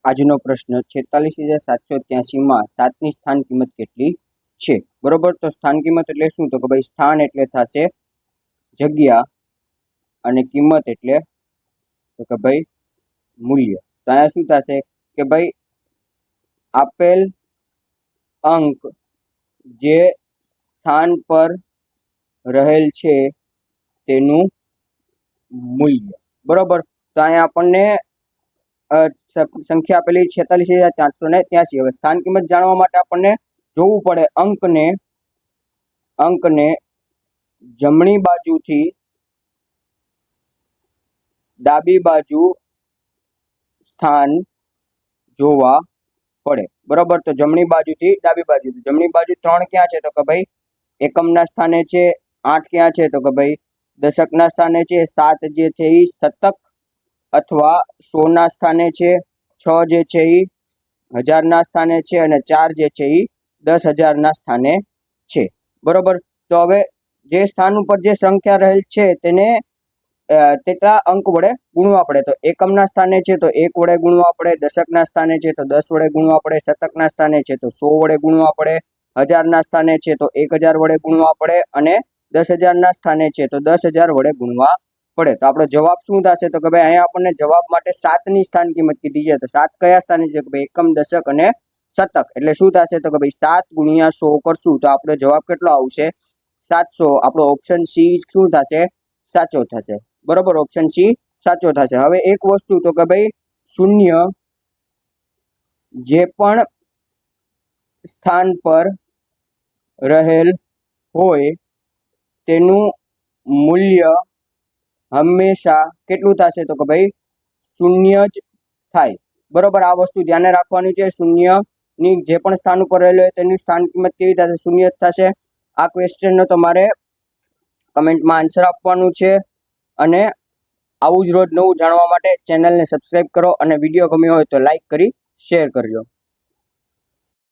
આજનો પ્રશ્ન 46,783 માં 7ની સ્થાન કિંમત કેટલી છે? બરોબર, તો સ્થાન કિંમત એટલે શું? તો કે ભાઈ સ્થાન એટલે થશે જગ્યા અને કિંમત એટલે તો કે ભાઈ મૂલ્ય. તો અહીંયા શું થશે કે ભાઈ આપેલ અંક જે સ્થાન પર રહેલ છે તેનું મૂલ્ય. બરોબર, તો અહીંયા આપણને સંખ્યા આપેલી 46,483. હવે સ્થાન કિંમત જાણવા માટે આપણને જોવું પડે અંકને જમણી બાજુથી ડાબી બાજુ સ્થાન જોવા પડે. બરોબર, તો જમણી બાજુથી ડાબી બાજુ. જમણી બાજુ 3 ક્યાં છે? તો કે ભાઈ એકમના સ્થાને છે. 8 ક્યાં છે? તો કે ભાઈ દશકના સ્થાને છે. 7 જે છે એ શતક અથવા 100 ના સ્થાને છે. 6 જે છે એ 1000 ના સ્થાને છે અને 4 જે છે એ 10,000 ના સ્થાને છે. બરોબર, તો હવે જે સ્થાન ઉપર જે સંખ્યા રહેલ છે તેને તેટલા અંક વડે ગુણવા પડે. તો એકમના સ્થાને છે તો 1 વડે ગુણવા પડે, દશકના સ્થાને છે તો 10 વડે ગુણવા પડે, શતકના સ્થાને છે તો 100 વડે ગુણવા પડે, 1000 ના સ્થાને છે તો 1000 વડે ગુણવા પડે અને 10,000 ના સ્થાને છે તો 10,000 વડે ગુણવા પડે. તો આપણો જવાબ શું થશે? તો કે ભાઈ અહીંયા આપણને જવાબ માટે 7ની સ્થાન કિંમત કીધી છે. તો 7 કયા સ્થાને છે? કે ભાઈ એકમ, દશક અને શતક. એટલે શું થશે? તો કે ભાઈ 7 ગુણ્યા 100 કરશું તો આપણો જવાબ કેટલો આવશે? 700. આપણો ઓપ્શન સી શું થશે? સાચો થશે. બરોબર, ઓપ્શન સી સાચો થશે. હવે એક વસ્તુ તો કે ભાઈ શૂન્ય જે પણ સ્થાન પર રહેલ હોય તેનું મૂલ્ય હંમેશા કેટલું થશે? તો કે ભાઈ શૂન્ય જ થાય. બરોબર, આ વસ્તુ ધ્યાને રાખવાની છે. શૂન્યની જે પણ સ્થાન ઉપર રહેલું હોય તેની સ્થાન કિંમત કેવી થશે? શૂન્ય જ થશે. આ ક્વેશ્ચનનો તમારે કમેન્ટમાં આન્સર આપવાનું છે અને આવું જ રોજ નવું જાણવા માટે ચેનલને સબસ્ક્રાઇબ કરો અને વિડીયો ગમ્યો હોય તો લાઈક કરી શેર કરજો.